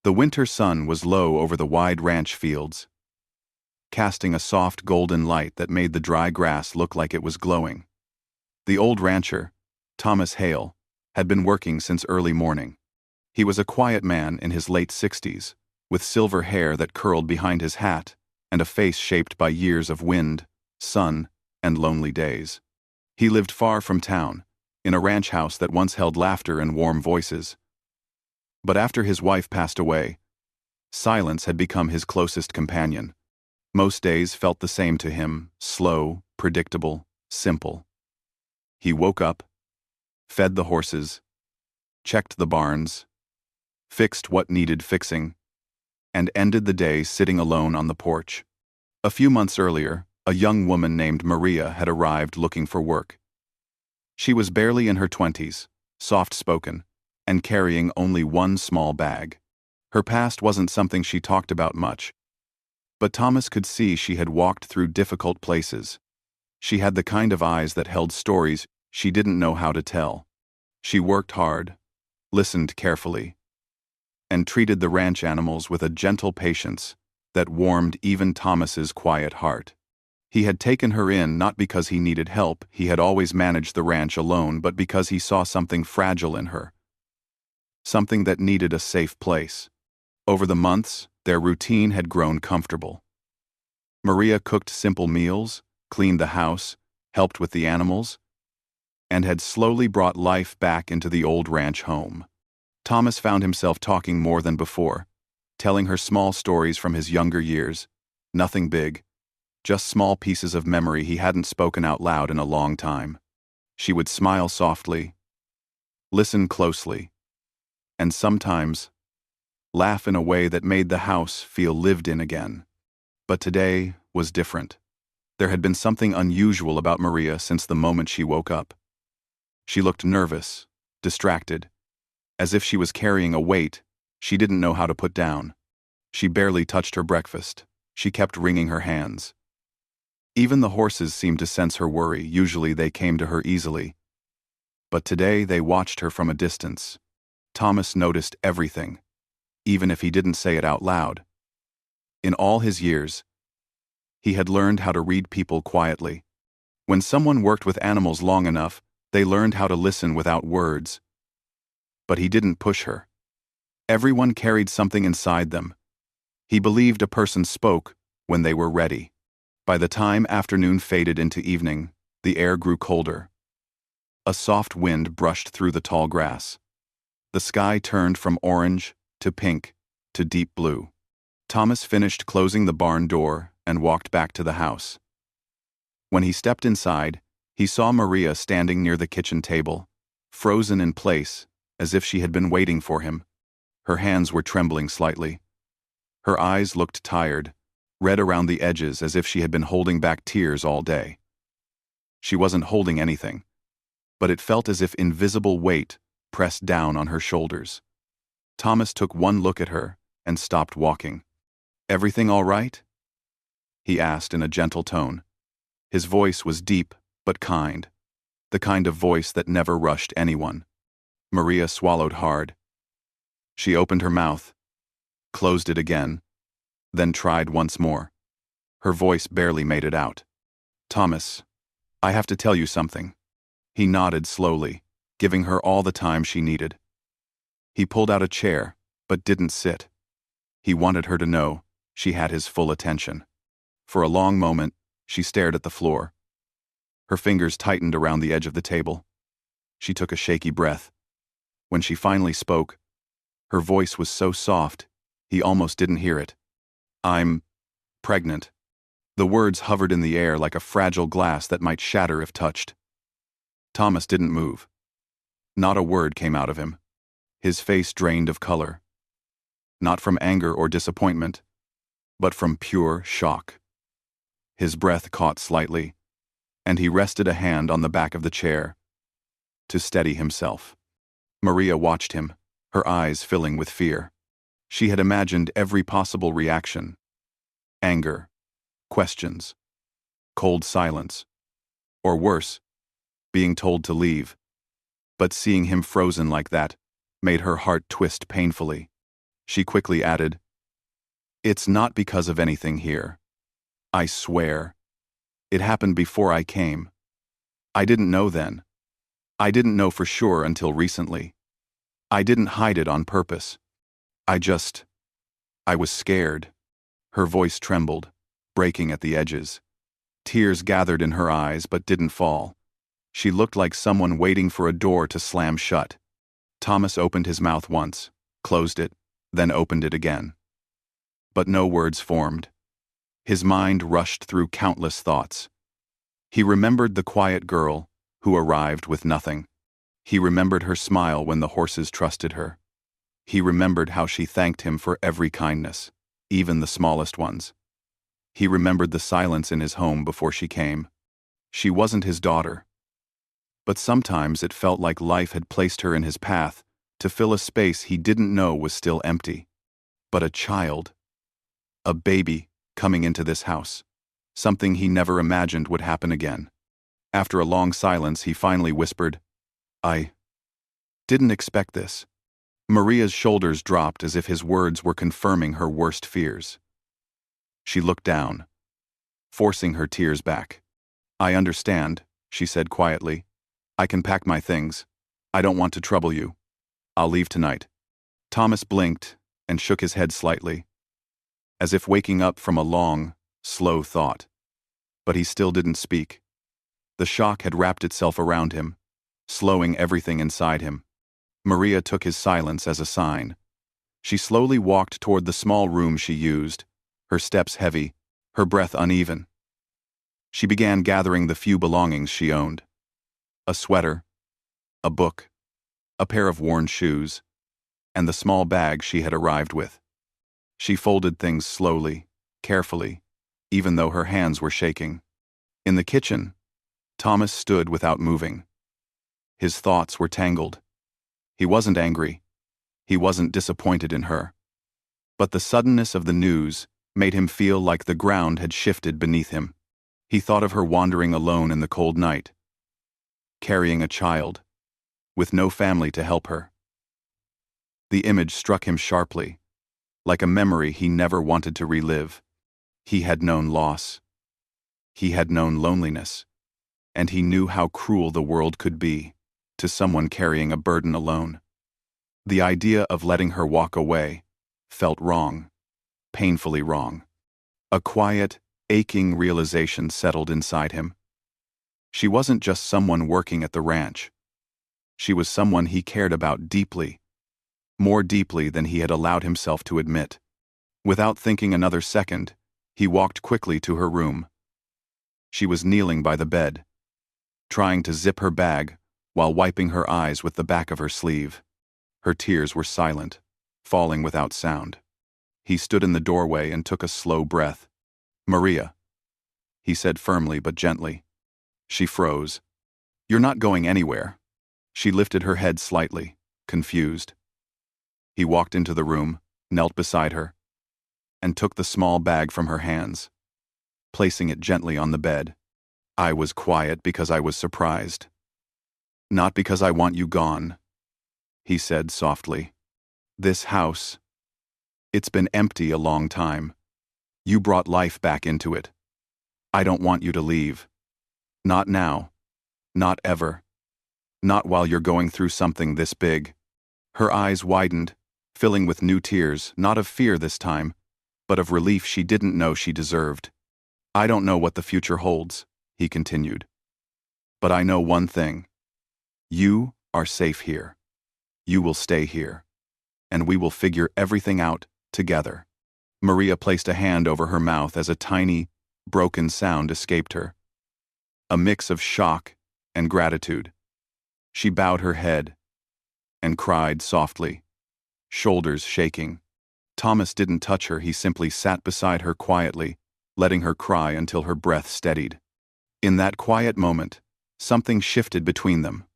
The winter sun was low over the wide ranch fields, casting a soft golden light that made the dry grass look like it was glowing. The old rancher, Thomas Hale, had been working since early morning. He was a quiet man in his late 60s, with silver hair that curled behind his hat and a face shaped by years of wind, sun, and lonely days. He lived far from town, in a ranch house that once held laughter and warm voices. But after his wife passed away, silence had become his closest companion. Most days felt the same to him, slow, predictable, simple. He woke up, fed the horses, checked the barns, fixed what needed fixing, and ended the day sitting alone on the porch. A few months earlier, a young woman named Maria had arrived looking for work. She was barely in her 20s, soft-spoken, and carrying only one small bag. Her past wasn't something she talked about much, but Thomas could see she had walked through difficult places. She had the kind of eyes that held stories she didn't know how to tell. She worked hard, listened carefully, and treated the ranch animals with a gentle patience that warmed even Thomas's quiet heart. He had taken her in not because he needed help, he had always managed the ranch alone, but because he saw something fragile in her. Something that needed a safe place. Over the months, their routine had grown comfortable. Maria cooked simple meals, cleaned the house, helped with the animals, and had slowly brought life back into the old ranch home. Thomas found himself talking more than before, telling her small stories from his younger years, nothing big, just small pieces of memory he hadn't spoken out loud in a long time. She would smile softly, listen closely, and sometimes laugh in a way that made the house feel lived in again. But today was different. There had been something unusual about Maria since the moment she woke up. She looked nervous, distracted, as if she was carrying a weight she didn't know how to put down. She barely touched her breakfast. She kept wringing her hands. Even the horses seemed to sense her worry. Usually they came to her easily. But today they watched her from a distance. Thomas noticed everything, even if he didn't say it out loud. In all his years, he had learned how to read people quietly. When someone worked with animals long enough, they learned how to listen without words. But he didn't push her. Everyone carried something inside them. He believed a person spoke when they were ready. By the time afternoon faded into evening, the air grew colder. A soft wind brushed through the tall grass. The sky turned from orange to pink to deep blue. Thomas finished closing the barn door and walked back to the house. When he stepped inside, he saw Maria standing near the kitchen table, frozen in place, as if she had been waiting for him. Her hands were trembling slightly. Her eyes looked tired, red around the edges as if she had been holding back tears all day. She wasn't holding anything, but it felt as if invisible weight pressed down on her shoulders. Thomas took one look at her and stopped walking. "Everything all right?" he asked in a gentle tone. His voice was deep but kind, the kind of voice that never rushed anyone. Maria swallowed hard. She opened her mouth, closed it again, then tried once more. Her voice barely made it out. "Thomas, I have to tell you something." He nodded slowly, giving her all the time she needed. He pulled out a chair, but didn't sit. He wanted her to know she had his full attention. For a long moment, she stared at the floor. Her fingers tightened around the edge of the table. She took a shaky breath. When she finally spoke, her voice was so soft, he almost didn't hear it. "I'm pregnant." The words hovered in the air like a fragile glass that might shatter if touched. Thomas didn't move. Not a word came out of him. His face drained of color. Not from anger or disappointment, but from pure shock. His breath caught slightly, and he rested a hand on the back of the chair to steady himself. Maria watched him, her eyes filling with fear. She had imagined every possible reaction: anger, questions, cold silence, or worse, being told to leave. But seeing him frozen like that made her heart twist painfully. She quickly added, "It's not because of anything here. I swear. It happened before I came. I didn't know then. I didn't know for sure until recently. I didn't hide it on purpose. I was scared." Her voice trembled, breaking at the edges. Tears gathered in her eyes but didn't fall. She looked like someone waiting for a door to slam shut. Thomas opened his mouth once, closed it, then opened it again. But no words formed. His mind rushed through countless thoughts. He remembered the quiet girl who arrived with nothing. He remembered her smile when the horses trusted her. He remembered how she thanked him for every kindness, even the smallest ones. He remembered the silence in his home before she came. She wasn't his daughter. But sometimes it felt like life had placed her in his path to fill a space he didn't know was still empty. But a child, a baby, coming into this house, something he never imagined would happen again. After a long silence, he finally whispered, "I didn't expect this." Maria's shoulders dropped as if his words were confirming her worst fears. She looked down, forcing her tears back. "I understand," she said quietly. "I can pack my things. I don't want to trouble you. I'll leave tonight." Thomas blinked and shook his head slightly, as if waking up from a long, slow thought. But he still didn't speak. The shock had wrapped itself around him, slowing everything inside him. Maria took his silence as a sign. She slowly walked toward the small room she used, her steps heavy, her breath uneven. She began gathering the few belongings she owned. A sweater, a book, a pair of worn shoes, and the small bag she had arrived with. She folded things slowly, carefully, even though her hands were shaking. In the kitchen, Thomas stood without moving. His thoughts were tangled. He wasn't angry. He wasn't disappointed in her. But the suddenness of the news made him feel like the ground had shifted beneath him. He thought of her wandering alone in the cold night, carrying a child, with no family to help her. The image struck him sharply, like a memory he never wanted to relive. He had known loss. He had known loneliness. And he knew how cruel the world could be to someone carrying a burden alone. The idea of letting her walk away felt wrong, painfully wrong. A quiet, aching realization settled inside him. She wasn't just someone working at the ranch. She was someone he cared about deeply, more deeply than he had allowed himself to admit. Without thinking another second, he walked quickly to her room. She was kneeling by the bed, trying to zip her bag while wiping her eyes with the back of her sleeve. Her tears were silent, falling without sound. He stood in the doorway and took a slow breath. "Maria," he said firmly but gently. She froze. "You're not going anywhere." She lifted her head slightly, confused. He walked into the room, knelt beside her, and took the small bag from her hands, placing it gently on the bed. "I was quiet because I was surprised. Not because I want you gone," he said softly. "This house, it's been empty a long time. You brought life back into it. I don't want you to leave. Not now. Not ever. Not while you're going through something this big." Her eyes widened, filling with new tears, not of fear this time, but of relief she didn't know she deserved. "I don't know what the future holds," he continued. "But I know one thing. You are safe here. You will stay here. And we will figure everything out together." Maria placed a hand over her mouth as a tiny, broken sound escaped her. A mix of shock and gratitude. She bowed her head and cried softly, shoulders shaking. Thomas didn't touch her, he simply sat beside her quietly, letting her cry until her breath steadied. In that quiet moment, something shifted between them.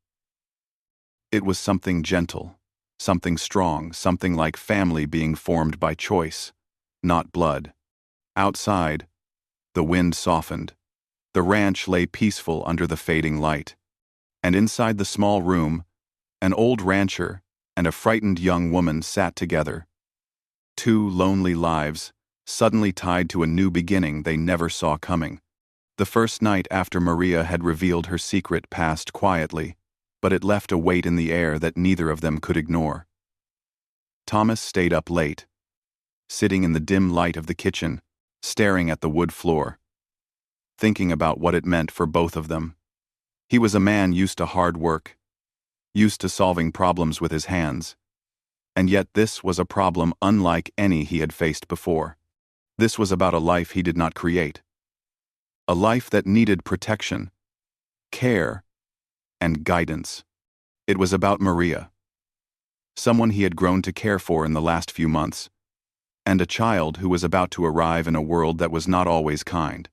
It was something gentle, something strong, something like family being formed by choice, not blood. Outside, the wind softened. The ranch lay peaceful under the fading light. And inside the small room, an old rancher and a frightened young woman sat together, 2 lonely lives, suddenly tied to a new beginning they never saw coming. The first night after Maria had revealed her secret passed quietly, but it left a weight in the air that neither of them could ignore. Thomas stayed up late, sitting in the dim light of the kitchen, staring at the wood floor, thinking about what it meant for both of them. He was a man used to hard work, used to solving problems with his hands, and yet this was a problem unlike any he had faced before. This was about a life he did not create. A life that needed protection, care, and guidance. It was about Maria, someone he had grown to care for in the last few months, and a child who was about to arrive in a world that was not always kind.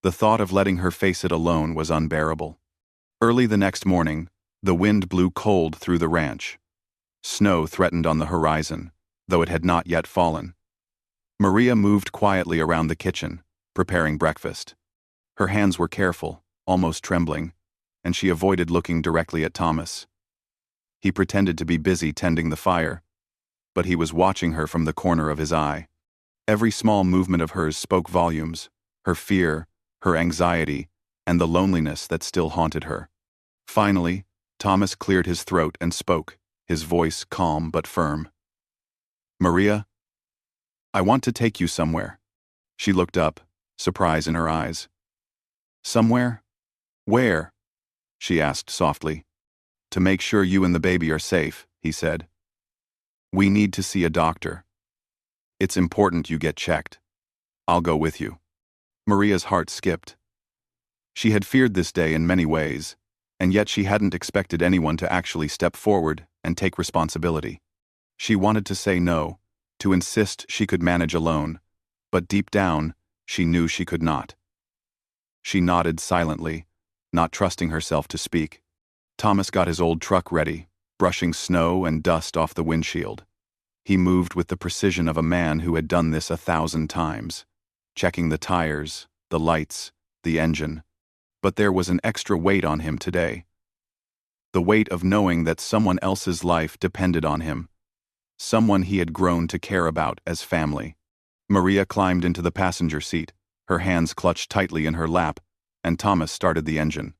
The thought of letting her face it alone was unbearable. Early the next morning, the wind blew cold through the ranch. Snow threatened on the horizon, though it had not yet fallen. Maria moved quietly around the kitchen, preparing breakfast. Her hands were careful, almost trembling, and she avoided looking directly at Thomas. He pretended to be busy tending the fire, but he was watching her from the corner of his eye. Every small movement of hers spoke volumes, her fear, her anxiety, and the loneliness that still haunted her. Finally, Thomas cleared his throat and spoke, his voice calm but firm. "Maria, I want to take you somewhere." She looked up, surprise in her eyes. "Somewhere? Where?" she asked softly. "To make sure you and the baby are safe," he said. "We need to see a doctor. It's important you get checked. I'll go with you." Maria's heart skipped. She had feared this day in many ways, and yet she hadn't expected anyone to actually step forward and take responsibility. She wanted to say no, to insist she could manage alone, but deep down, she knew she could not. She nodded silently, not trusting herself to speak. Thomas got his old truck ready, brushing snow and dust off the windshield. He moved with the precision of a man who had done this 1,000 times, checking the tires, the lights, the engine. But there was an extra weight on him today. The weight of knowing that someone else's life depended on him, someone he had grown to care about as family. Maria climbed into the passenger seat, her hands clutched tightly in her lap, and Thomas started the engine.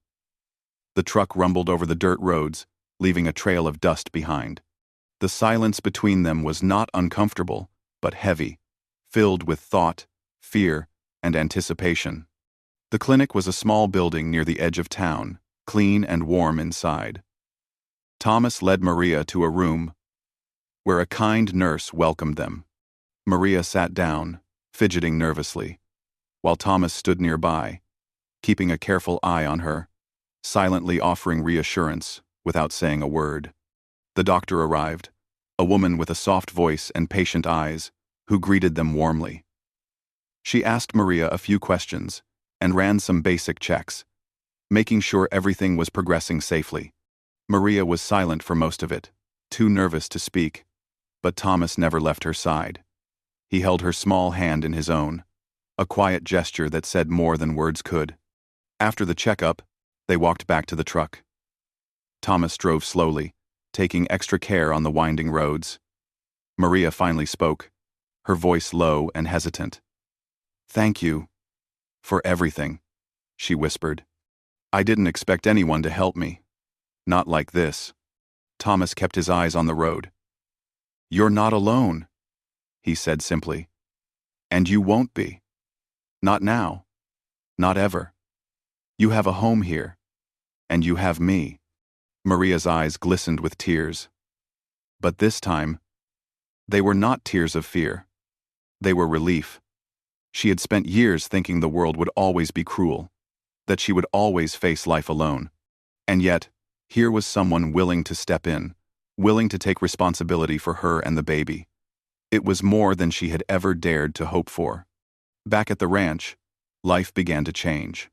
The truck rumbled over the dirt roads, leaving a trail of dust behind. The silence between them was not uncomfortable, but heavy, filled with thought, fear, and anticipation. The clinic was a small building near the edge of town, clean and warm inside. Thomas led Maria to a room where a kind nurse welcomed them. Maria sat down, fidgeting nervously, while Thomas stood nearby, keeping a careful eye on her, silently offering reassurance without saying a word. The doctor arrived, a woman with a soft voice and patient eyes, who greeted them warmly. She asked Maria a few questions and ran some basic checks, making sure everything was progressing safely. Maria was silent for most of it, too nervous to speak, but Thomas never left her side. He held her small hand in his own, a quiet gesture that said more than words could. After the checkup, they walked back to the truck. Thomas drove slowly, taking extra care on the winding roads. Maria finally spoke, her voice low and hesitant. "Thank you for everything," she whispered. "I didn't expect anyone to help me. Not like this." Thomas kept his eyes on the road. "You're not alone," he said simply. "And you won't be. Not now. Not ever. You have a home here. And you have me." Maria's eyes glistened with tears. But this time, they were not tears of fear. They were relief. She had spent years thinking the world would always be cruel, that she would always face life alone. And yet, here was someone willing to step in, willing to take responsibility for her and the baby. It was more than she had ever dared to hope for. Back at the ranch, life began to change.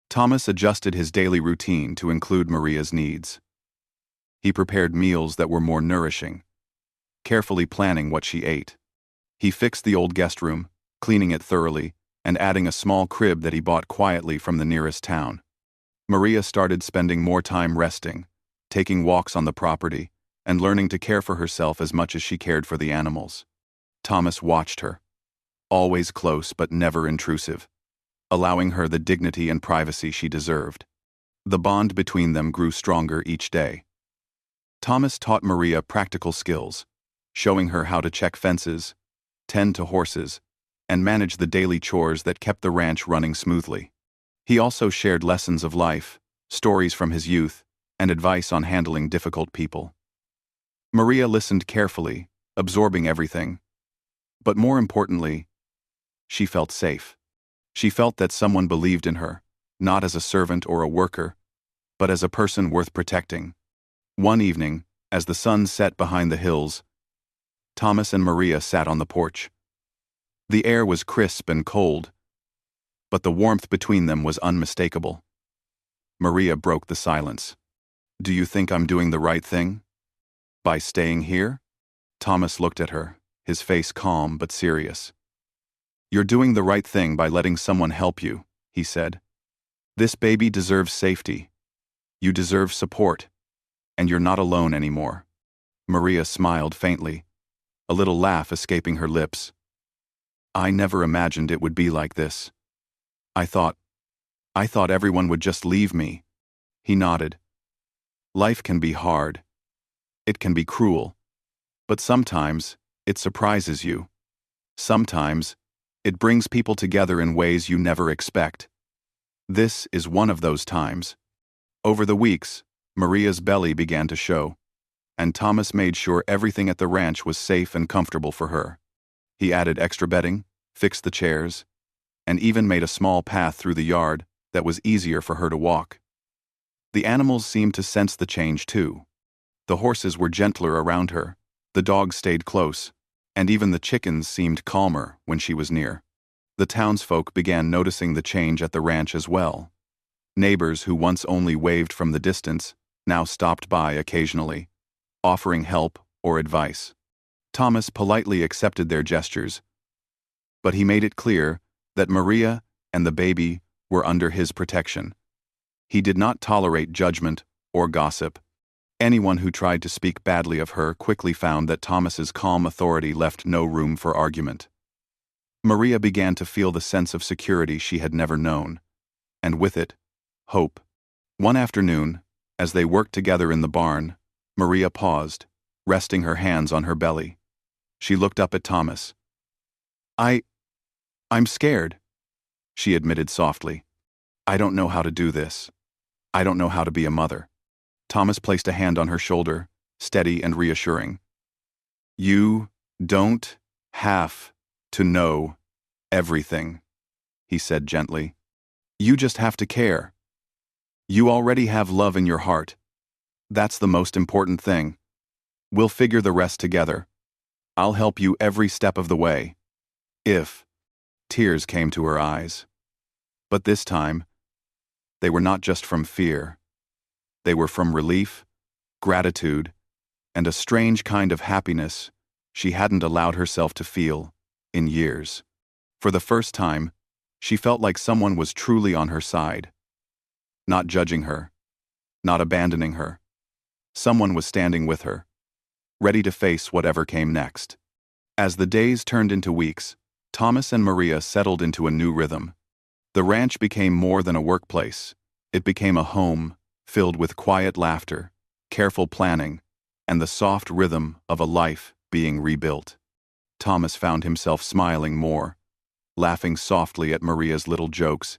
Thomas adjusted his daily routine to include Maria's needs. He prepared meals that were more nourishing, carefully planning what she ate. He fixed the old guest room, cleaning it thoroughly, and adding a small crib that he bought quietly from the nearest town. Maria started spending more time resting, taking walks on the property, and learning to care for herself as much as she cared for the animals. Thomas watched her, always close but never intrusive, allowing her the dignity and privacy she deserved. The bond between them grew stronger each day. Thomas taught Maria practical skills, showing her how to check fences, tend to horses, and manage the daily chores that kept the ranch running smoothly. He also shared lessons of life, stories from his youth, and advice on handling difficult people. Maria listened carefully, absorbing everything. But more importantly, she felt safe. She felt that someone believed in her, not as a servant or a worker, but as a person worth protecting. One evening, as the sun set behind the hills, Thomas and Maria sat on the porch. The air was crisp and cold, but the warmth between them was unmistakable. Maria broke the silence. "Do you think I'm doing the right thing? By staying here?" Thomas looked at her, his face calm but serious. "You're doing the right thing by letting someone help you," he said. "This baby deserves safety. You deserve support, and you're not alone anymore." Maria smiled faintly, a little laugh escaping her lips. "I never imagined it would be like this. I thought everyone would just leave me." He nodded. "Life can be hard. It can be cruel. But sometimes it surprises you. Sometimes it brings people together in ways you never expect. This is one of those times." Over the weeks, Maria's belly began to show, and Thomas made sure everything at the ranch was safe and comfortable for her. He added extra bedding, fixed the chairs, and even made a small path through the yard that was easier for her to walk. The animals seemed to sense the change too. The horses were gentler around her, the dogs stayed close, and even the chickens seemed calmer when she was near. The townsfolk began noticing the change at the ranch as well. Neighbors who once only waved from the distance now stopped by occasionally, offering help or advice. Thomas politely accepted their gestures, but he made it clear that Maria and the baby were under his protection. He did not tolerate judgment or gossip. Anyone who tried to speak badly of her quickly found that Thomas's calm authority left no room for argument. Maria began to feel the sense of security she had never known, and with it, hope. One afternoon, as they worked together in the barn, Maria paused, resting her hands on her belly. She looked up at Thomas. I'm scared," she admitted softly. "I don't know how to do this. I don't know how to be a mother." Thomas placed a hand on her shoulder, steady and reassuring. "You don't have to know everything," he said gently. "You just have to care. You already have love in your heart. That's the most important thing. We'll figure the rest together. I'll help you every step of the way." If tears came to her eyes. But this time, they were not just from fear. They were from relief, gratitude, and a strange kind of happiness she hadn't allowed herself to feel in years. For the first time, she felt like someone was truly on her side. Not judging her, not abandoning her. Someone was standing with her, ready to face whatever came next. As the days turned into weeks, Thomas and Maria settled into a new rhythm. The ranch became more than a workplace. It became a home filled with quiet laughter, careful planning, and the soft rhythm of a life being rebuilt. Thomas found himself smiling more, laughing softly at Maria's little jokes,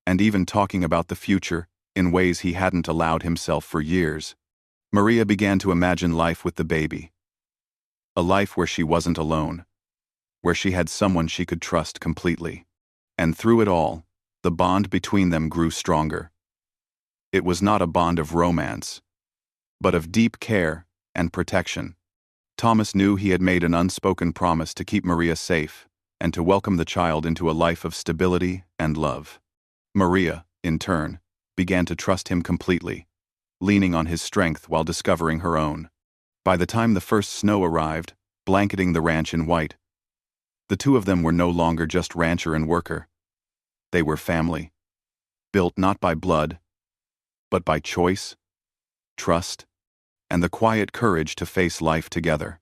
and even talking about the future in ways he hadn't allowed himself for years. Maria began to imagine life with the baby. A life where she wasn't alone, where she had someone she could trust completely. And through it all, the bond between them grew stronger. It was not a bond of romance, but of deep care and protection. Thomas knew he had made an unspoken promise to keep Maria safe and to welcome the child into a life of stability and love. Maria, in turn, began to trust him completely, leaning on his strength while discovering her own. By the time the first snow arrived, blanketing the ranch in white, the two of them were no longer just rancher and worker. They were family, built not by blood, but by choice, trust, and the quiet courage to face life together.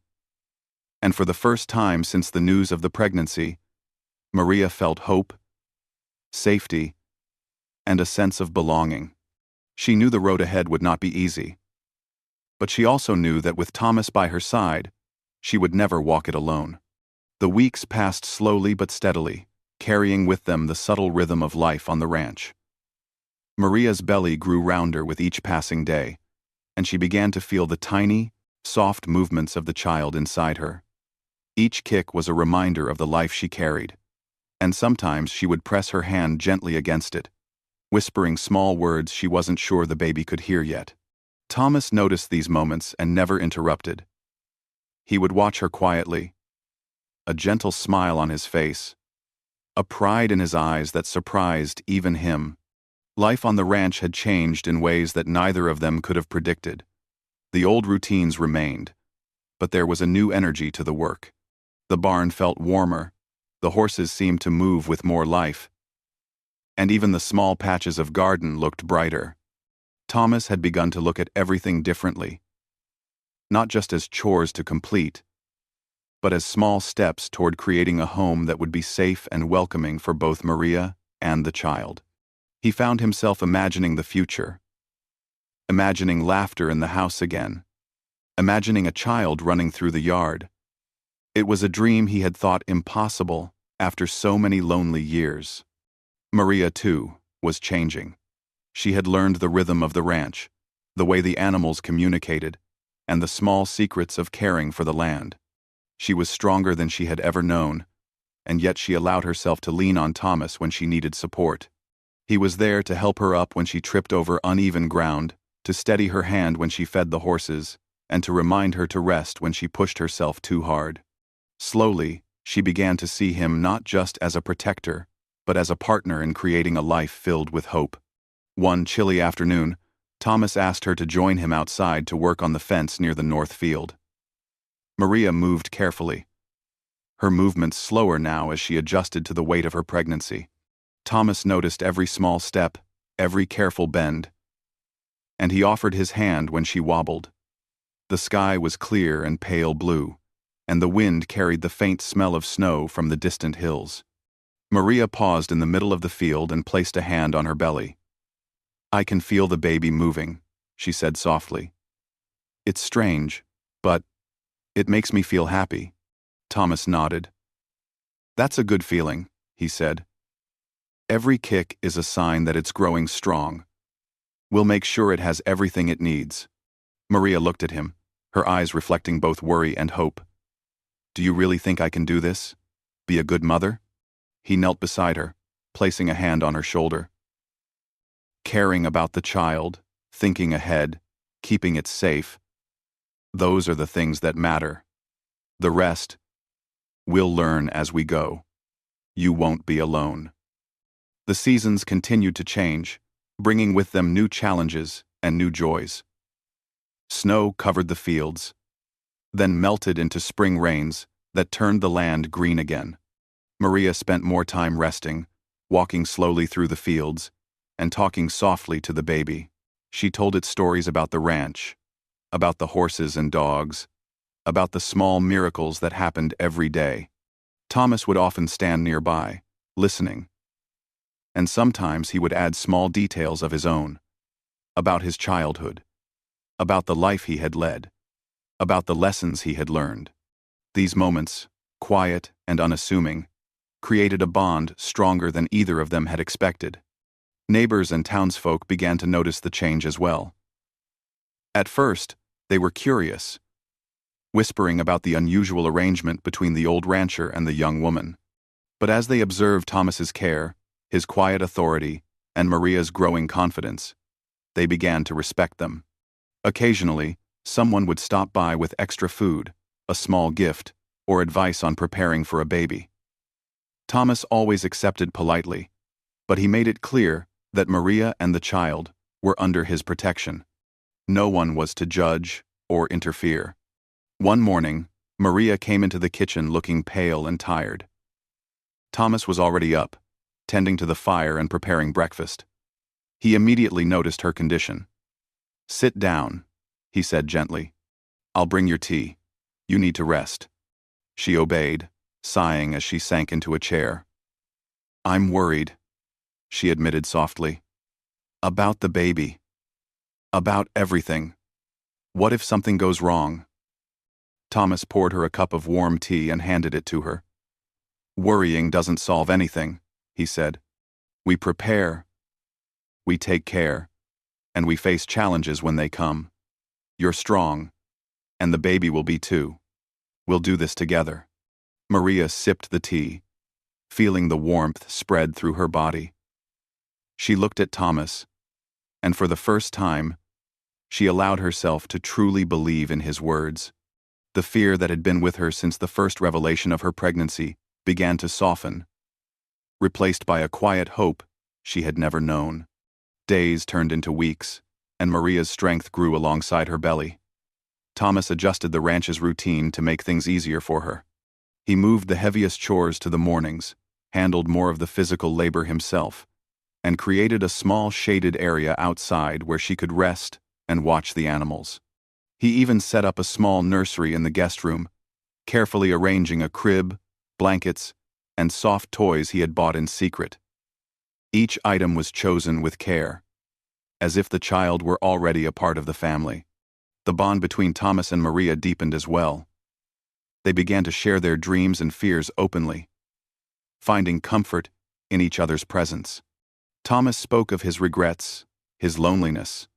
And for the first time since the news of the pregnancy, Maria felt hope, safety, and a sense of belonging. She knew the road ahead would not be easy, but she also knew that with Thomas by her side, she would never walk it alone. The weeks passed slowly but steadily, carrying with them the subtle rhythm of life on the ranch. Maria's belly grew rounder with each passing day, and she began to feel the tiny, soft movements of the child inside her. Each kick was a reminder of the life she carried, and sometimes she would press her hand gently against it, whispering small words she wasn't sure the baby could hear yet. Thomas noticed these moments and never interrupted. He would watch her quietly, a gentle smile on his face, a pride in his eyes that surprised even him. Life on the ranch had changed in ways that neither of them could have predicted. The old routines remained, but there was a new energy to the work. The barn felt warmer, the horses seemed to move with more life, and even the small patches of garden looked brighter. Thomas had begun to look at everything differently, not just as chores to complete, but as small steps toward creating a home that would be safe and welcoming for both Maria and the child. He found himself imagining the future, imagining laughter in the house again, imagining a child running through the yard. It was a dream he had thought impossible after so many lonely years. Maria, too, was changing. She had learned the rhythm of the ranch, the way the animals communicated, and the small secrets of caring for the land. She was stronger than she had ever known, and yet she allowed herself to lean on Thomas when she needed support. He was there to help her up when she tripped over uneven ground, to steady her hand when she fed the horses, and to remind her to rest when she pushed herself too hard. Slowly, she began to see him not just as a protector, but as a partner in creating a life filled with hope. One chilly afternoon, Thomas asked her to join him outside to work on the fence near the north field. Maria moved carefully, her movements slower now as she adjusted to the weight of her pregnancy. Thomas noticed every small step, every careful bend, and he offered his hand when she wobbled. The sky was clear and pale blue, and the wind carried the faint smell of snow from the distant hills. Maria paused in the middle of the field and placed a hand on her belly. "I can feel the baby moving," she said softly. "It's strange, but it makes me feel happy." Thomas nodded. "That's a good feeling," he said. "Every kick is a sign that it's growing strong. We'll make sure it has everything it needs." Maria looked at him, her eyes reflecting both worry and hope. "Do you really think I can do this? Be a good mother?" He knelt beside her, placing a hand on her shoulder. "Caring about the child, thinking ahead, keeping it safe, those are the things that matter. The rest, we'll learn as we go. You won't be alone." The seasons continued to change, bringing with them new challenges and new joys. Snow covered the fields, then melted into spring rains that turned the land green again. Maria spent more time resting, walking slowly through the fields, and talking softly to the baby. She told it stories about the ranch, about the horses and dogs, about the small miracles that happened every day. Thomas would often stand nearby, listening, and sometimes he would add small details of his own, about his childhood, about the life he had led, about the lessons he had learned. These moments, quiet and unassuming, created a bond stronger than either of them had expected. Neighbors and townsfolk began to notice the change as well. At first, they were curious, whispering about the unusual arrangement between the old rancher and the young woman. But as they observed Thomas's care, his quiet authority, and Maria's growing confidence, they began to respect them. Occasionally, someone would stop by with extra food, a small gift, or advice on preparing for a baby. Thomas always accepted politely, but he made it clear that Maria and the child were under his protection. No one was to judge or interfere. One morning, Maria came into the kitchen looking pale and tired. Thomas was already up, tending to the fire and preparing breakfast. He immediately noticed her condition. "Sit down," he said gently. "I'll bring your tea. You need to rest." She obeyed, sighing as she sank into a chair. "I'm worried," she admitted softly. "About the baby. About everything. What if something goes wrong?" Thomas poured her a cup of warm tea and handed it to her. "Worrying doesn't solve anything," he said. "We prepare, we take care, and we face challenges when they come. You're strong, and the baby will be too. We'll do this together." Maria sipped the tea, feeling the warmth spread through her body. She looked at Thomas, and for the first time, she allowed herself to truly believe in his words. The fear that had been with her since the first revelation of her pregnancy began to soften, replaced by a quiet hope she had never known. Days turned into weeks, and Maria's strength grew alongside her belly. Thomas adjusted the ranch's routine to make things easier for her. He moved the heaviest chores to the mornings, handled more of the physical labor himself, and created a small shaded area outside where she could rest and watch the animals. He even set up a small nursery in the guest room, carefully arranging a crib, blankets, and soft toys he had bought in secret. Each item was chosen with care, as if the child were already a part of the family. The bond between Thomas and Maria deepened as well. They began to share their dreams and fears openly, finding comfort in each other's presence. Thomas spoke of his regrets, his loneliness,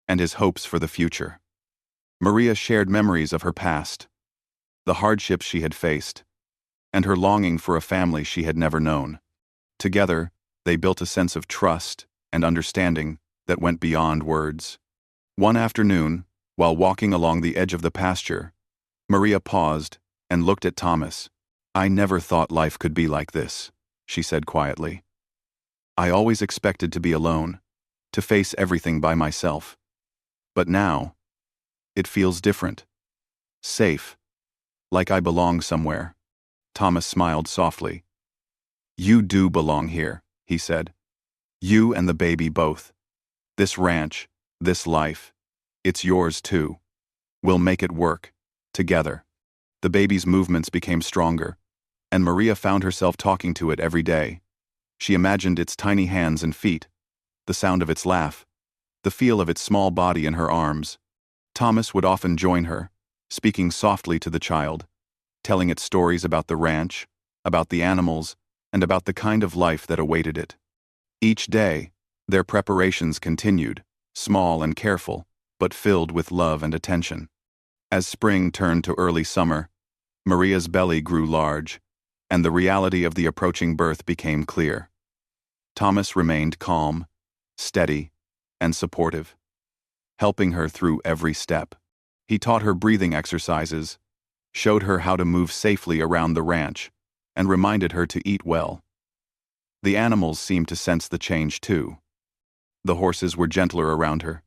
and his hopes for the future. Maria shared memories of her past, the hardships she had faced, and her longing for a family she had never known. Together, they built a sense of trust and understanding that went beyond words. One afternoon, while walking along the edge of the pasture, Maria paused and looked at Thomas. "I never thought life could be like this," she said quietly. "I always expected to be alone, to face everything by myself. But now, it feels different. Safe. Like I belong somewhere." Thomas smiled softly. "You do belong here," he said. "You and the baby both. This ranch, this life, it's yours too. We'll make it work, together." The baby's movements became stronger, and Maria found herself talking to it every day. She imagined its tiny hands and feet, the sound of its laugh, the feel of its small body in her arms. Thomas would often join her, speaking softly to the child, telling it stories about the ranch, about the animals, and about the kind of life that awaited it. Each day, their preparations continued, small and careful, but filled with love and attention. As spring turned to early summer, Maria's belly grew large, and the reality of the approaching birth became clear. Thomas remained calm, steady, and supportive, helping her through every step. He taught her breathing exercises, showed her how to move safely around the ranch, and reminded her to eat well. The animals seemed to sense the change too. The horses were gentler around her.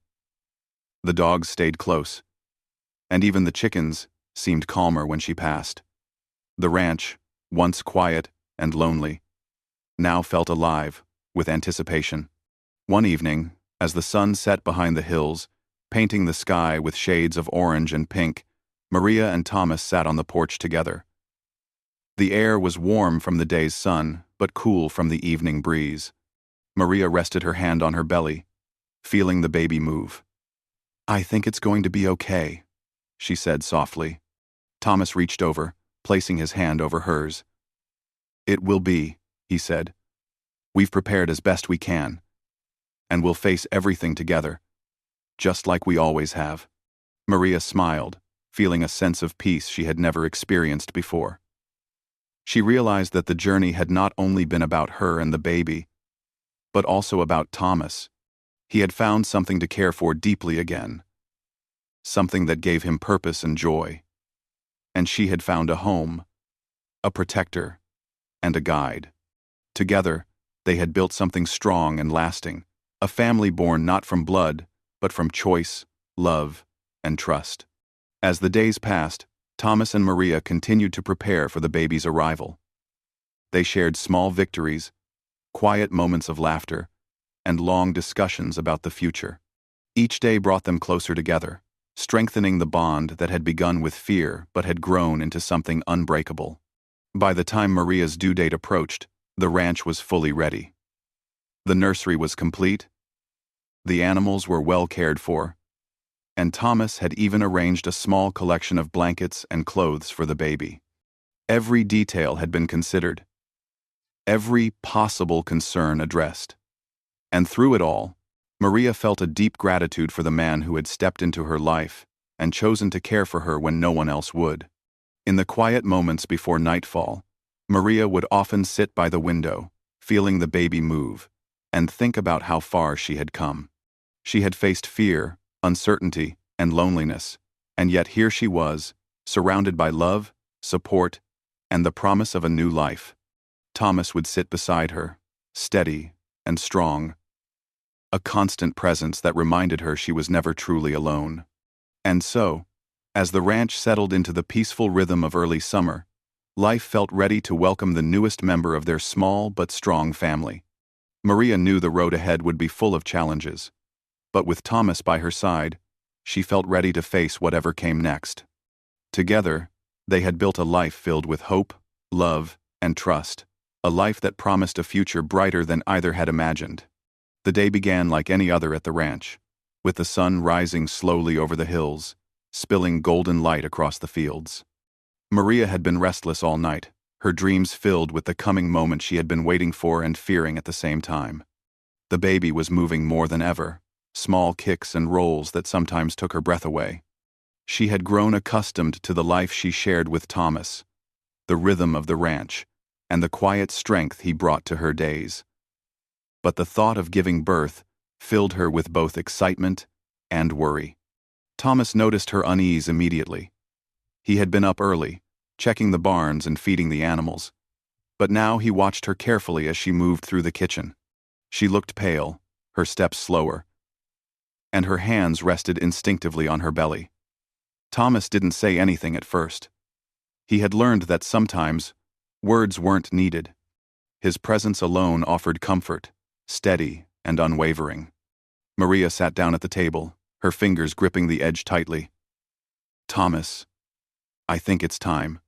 The dogs stayed close, and even the chickens seemed calmer when she passed. The ranch, once quiet and lonely, now felt alive with anticipation. One evening, as the sun set behind the hills, painting the sky with shades of orange and pink, Maria and Thomas sat on the porch together. The air was warm from the day's sun, but cool from the evening breeze. Maria rested her hand on her belly, feeling the baby move. "I think it's going to be okay," she said softly. Thomas reached over, placing his hand over hers. "It will be," he said. "We've prepared as best we can, and we'll face everything together, just like we always have." Maria smiled, feeling a sense of peace she had never experienced before. She realized that the journey had not only been about her and the baby, but also about Thomas. He had found something to care for deeply again, something that gave him purpose and joy. And she had found a home, a protector, and a guide. Together, they had built something strong and lasting, a family born not from blood, but from choice, love, and trust. As the days passed, Thomas and Maria continued to prepare for the baby's arrival. They shared small victories, quiet moments of laughter, and long discussions about the future. Each day brought them closer together, strengthening the bond that had begun with fear but had grown into something unbreakable. By the time Maria's due date approached, the ranch was fully ready. The nursery was complete, the animals were well cared for, and Thomas had even arranged a small collection of blankets and clothes for the baby. Every detail had been considered, every possible concern addressed. And through it all, Maria felt a deep gratitude for the man who had stepped into her life and chosen to care for her when no one else would. In the quiet moments before nightfall, Maria would often sit by the window, feeling the baby move, and think about how far she had come. She had faced fear, uncertainty, and loneliness, and yet here she was, surrounded by love, support, and the promise of a new life. Thomas would sit beside her, steady and strong, a constant presence that reminded her she was never truly alone. And so, as the ranch settled into the peaceful rhythm of early summer, life felt ready to welcome the newest member of their small but strong family. Maria knew the road ahead would be full of challenges, but with Thomas by her side, she felt ready to face whatever came next. Together, they had built a life filled with hope, love, and trust, a life that promised a future brighter than either had imagined. The day began like any other at the ranch, with the sun rising slowly over the hills, spilling golden light across the fields. Maria had been restless all night, her dreams filled with the coming moment she had been waiting for and fearing at the same time. The baby was moving more than ever, small kicks and rolls that sometimes took her breath away. She had grown accustomed to the life she shared with Thomas, the rhythm of the ranch, and the quiet strength he brought to her days. But the thought of giving birth filled her with both excitement and worry. Thomas noticed her unease immediately. He had been up early, checking the barns and feeding the animals, but now he watched her carefully as she moved through the kitchen. She looked pale, her steps slower, and her hands rested instinctively on her belly. Thomas didn't say anything at first. He had learned that sometimes words weren't needed. His presence alone offered comfort, steady and unwavering. Maria sat down at the table, her fingers gripping the edge tightly. "Thomas, I think it's time,"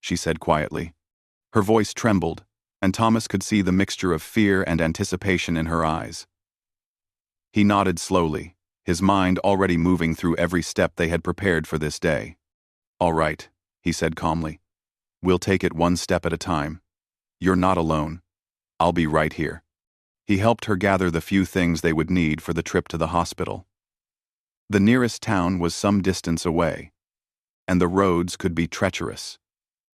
she said quietly. Her voice trembled, and Thomas could see the mixture of fear and anticipation in her eyes. He nodded slowly, his mind already moving through every step they had prepared for this day. "All right," he said calmly. "We'll take it one step at a time. You're not alone. I'll be right here." He helped her gather the few things they would need for the trip to the hospital. The nearest town was some distance away, and the roads could be treacherous,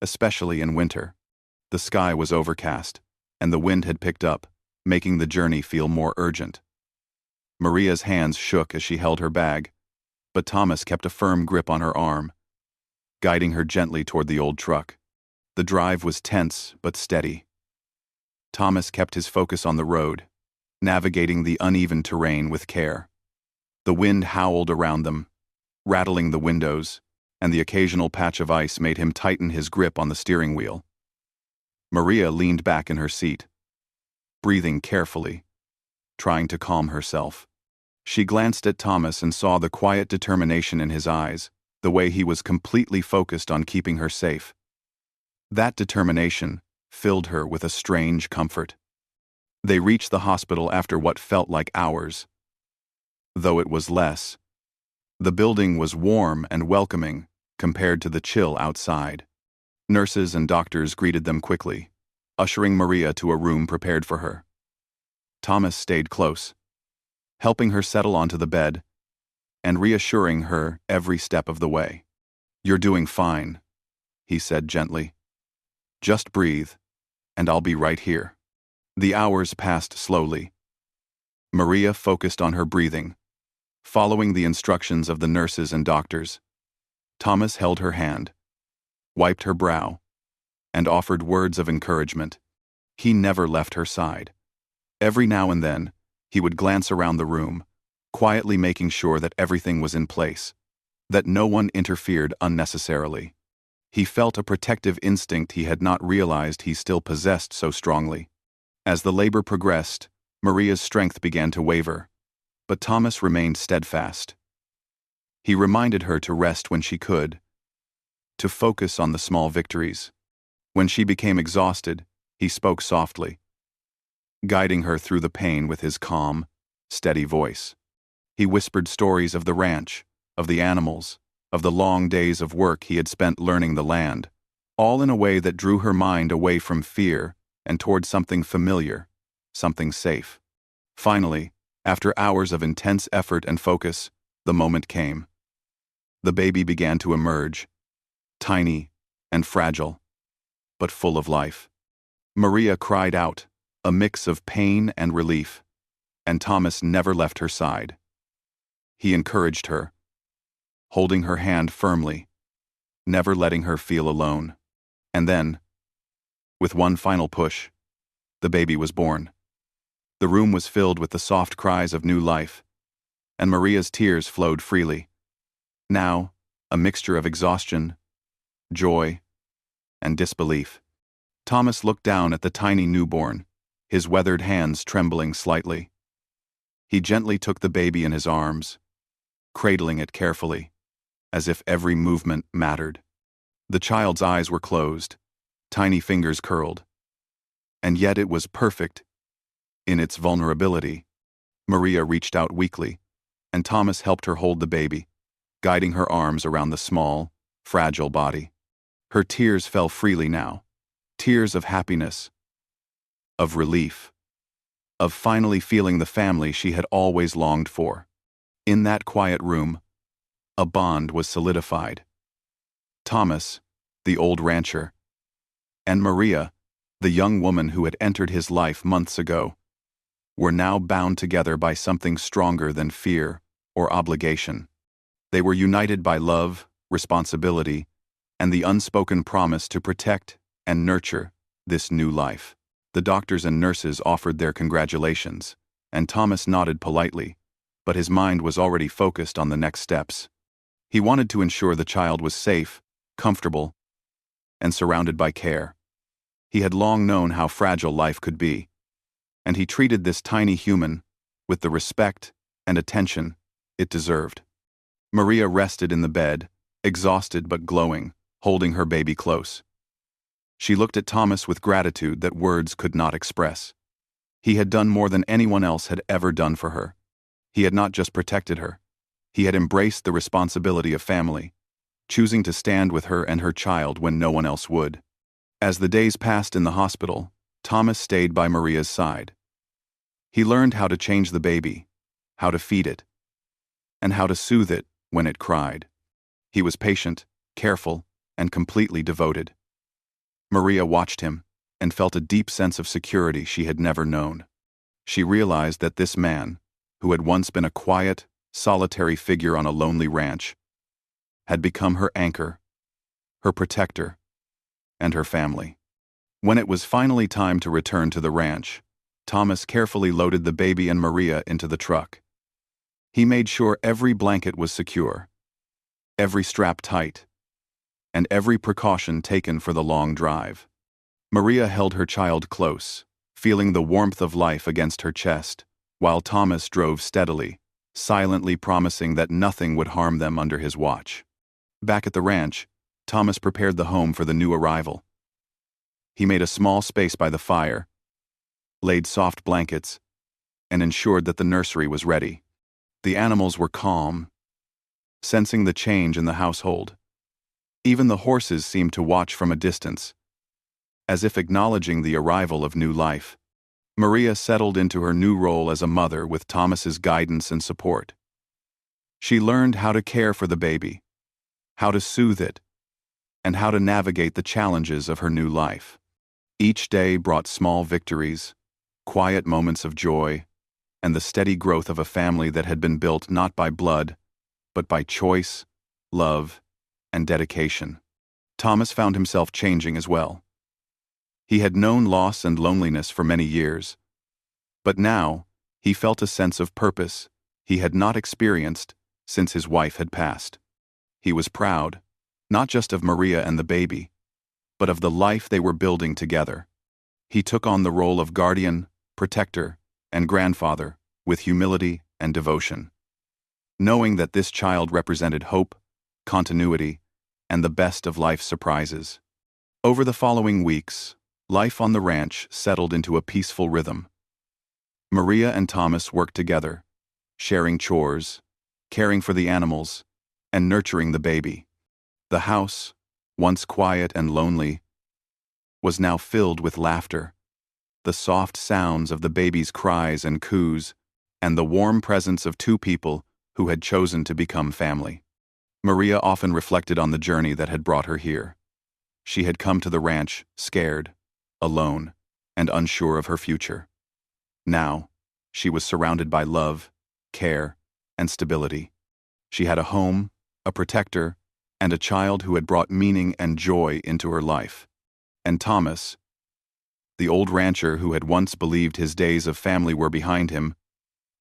especially in winter. The sky was overcast, and the wind had picked up, making the journey feel more urgent. Maria's hands shook as she held her bag, but Thomas kept a firm grip on her arm, guiding her gently toward the old truck. The drive was tense but steady. Thomas kept his focus on the road, navigating the uneven terrain with care. The wind howled around them, rattling the windows, and the occasional patch of ice made him tighten his grip on the steering wheel. Maria leaned back in her seat, breathing carefully, trying to calm herself. She glanced at Thomas and saw the quiet determination in his eyes, the way he was completely focused on keeping her safe. That determination filled her with a strange comfort. They reached the hospital after what felt like hours, though it was less. The building was warm and welcoming compared to the chill outside. Nurses and doctors greeted them quickly, ushering Maria to a room prepared for her. Thomas stayed close, helping her settle onto the bed and reassuring her every step of the way. "You're doing fine," he said gently. "Just breathe, and I'll be right here." The hours passed slowly. Maria focused on her breathing, following the instructions of the nurses and doctors. Thomas held her hand, wiped her brow, and offered words of encouragement. He never left her side. Every now and then, he would glance around the room, quietly making sure that everything was in place, that no one interfered unnecessarily. He felt a protective instinct he had not realized he still possessed so strongly. As the labor progressed, Maria's strength began to waver, but Thomas remained steadfast. He reminded her to rest when she could, to focus on the small victories. When she became exhausted, he spoke softly, guiding her through the pain with his calm, steady voice. He whispered stories of the ranch, of the animals, of the long days of work he had spent learning the land, all in a way that drew her mind away from fear and toward something familiar, something safe. Finally, after hours of intense effort and focus, the moment came. The baby began to emerge, tiny and fragile, but full of life. Maria cried out, a mix of pain and relief, and Thomas never left her side. He encouraged her, holding her hand firmly, never letting her feel alone. And then, with one final push, the baby was born. The room was filled with the soft cries of new life, and Maria's tears flowed freely. Now, a mixture of exhaustion, joy, and disbelief. Thomas looked down at the tiny newborn, his weathered hands trembling slightly. He gently took the baby in his arms, cradling it carefully, as if every movement mattered. The child's eyes were closed, tiny fingers curled, and yet it was perfect in its vulnerability. Maria reached out weakly, and Thomas helped her hold the baby, guiding her arms around the small, fragile body. Her tears fell freely now, tears of happiness, of relief, of finally feeling the family she had always longed for. In that quiet room, a bond was solidified. Thomas, the old rancher, and Maria, the young woman who had entered his life months ago, were now bound together by something stronger than fear or obligation. They were united by love, responsibility, and the unspoken promise to protect and nurture this new life. The doctors and nurses offered their congratulations, and Thomas nodded politely, but his mind was already focused on the next steps. He wanted to ensure the child was safe, comfortable, and surrounded by care. He had long known how fragile life could be, and he treated this tiny human with the respect and attention it deserved. Maria rested in the bed, exhausted but glowing, holding her baby close. She looked at Thomas with gratitude that words could not express. He had done more than anyone else had ever done for her. He had not just protected her. He had embraced the responsibility of family, choosing to stand with her and her child when no one else would. As the days passed in the hospital, Thomas stayed by Maria's side. He learned how to change the baby, how to feed it, and how to soothe it when it cried. He was patient, careful, and completely devoted. Maria watched him and felt a deep sense of security she had never known. She realized that this man, who had once been a quiet, solitary figure on a lonely ranch, had become her anchor, her protector, and her family. When it was finally time to return to the ranch, Thomas carefully loaded the baby and Maria into the truck. He made sure every blanket was secure, every strap tight, and every precaution taken for the long drive. Maria held her child close, feeling the warmth of life against her chest, while Thomas drove steadily, silently promising that nothing would harm them under his watch. Back at the ranch, Thomas prepared the home for the new arrival. He made a small space by the fire, laid soft blankets, and ensured that the nursery was ready. The animals were calm, sensing the change in the household. Even the horses seemed to watch from a distance, as if acknowledging the arrival of new life. Maria settled into her new role as a mother with Thomas's guidance and support. She learned how to care for the baby, how to soothe it, and how to navigate the challenges of her new life. Each day brought small victories, quiet moments of joy, and the steady growth of a family that had been built not by blood, but by choice, love, and dedication. Thomas found himself changing as well. He had known loss and loneliness for many years, but now he felt a sense of purpose he had not experienced since his wife had passed. He was proud, not just of Maria and the baby, but of the life they were building together. He took on the role of guardian, protector, and grandfather with humility and devotion. knowing that this child represented hope, continuity, and the best of life's surprises. Over the following weeks, life on the ranch settled into a peaceful rhythm. Maria and Thomas worked together, sharing chores, caring for the animals, and nurturing the baby. The house, once quiet and lonely, was now filled with laughter, the soft sounds of the baby's cries and coos, and the warm presence of two people who had chosen to become family. Maria often reflected on the journey that had brought her here. She had come to the ranch scared, alone, and unsure of her future. Now, she was surrounded by love, care, and stability. She had a home, a protector, and a child who had brought meaning and joy into her life. And Thomas, the old rancher who had once believed his days of family were behind him,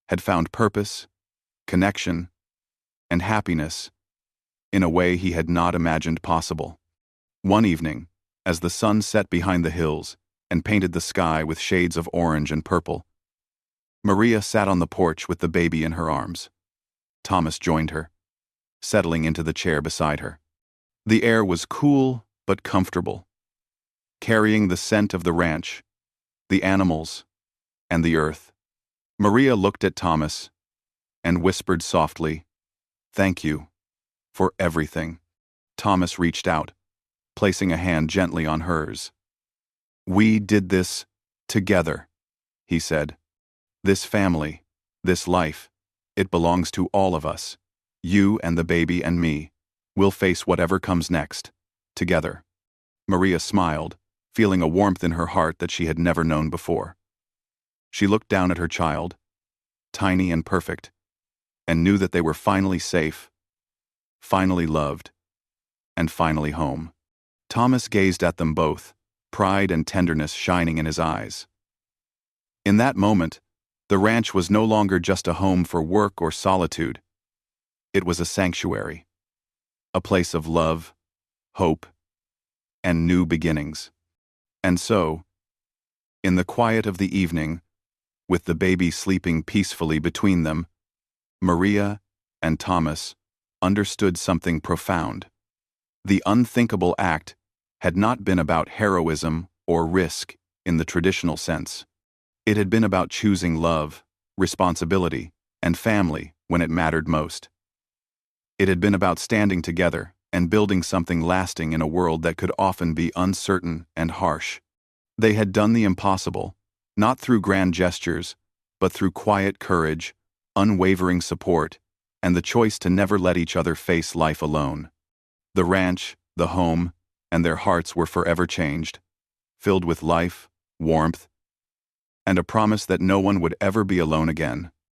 had found purpose, connection, and happiness in a way he had not imagined possible. One evening, as the sun set behind the hills and painted the sky with shades of orange and purple, Maria sat on the porch with the baby in her arms. Thomas joined her, settling into the chair beside her. The air was cool but comfortable, carrying the scent of the ranch, the animals, and the earth. Maria looked at Thomas and whispered softly, "Thank you for everything." Thomas reached out, placing a hand gently on hers. "We did this together," he said. "This family, this life, it belongs to all of us. You and the baby and me. We'll face whatever comes next, together." Maria smiled, feeling a warmth in her heart that she had never known before. She looked down at her child, tiny and perfect, and knew that they were finally safe, finally loved, and finally home. Thomas gazed at them both, pride and tenderness shining in his eyes. In that moment, the ranch was no longer just a home for work or solitude. It was a sanctuary, a place of love, hope, and new beginnings. And so, in the quiet of the evening, with the baby sleeping peacefully between them, Maria and Thomas understood something profound. The unthinkable act had not been about heroism or risk in the traditional sense. It had been about choosing love, responsibility, and family when it mattered most. It had been about standing together and building something lasting in a world that could often be uncertain and harsh. They had done the impossible, not through grand gestures, but through quiet courage, unwavering support, and the choice to never let each other face life alone. The ranch, the home, and their hearts were forever changed, filled with life, warmth, and a promise that no one would ever be alone again.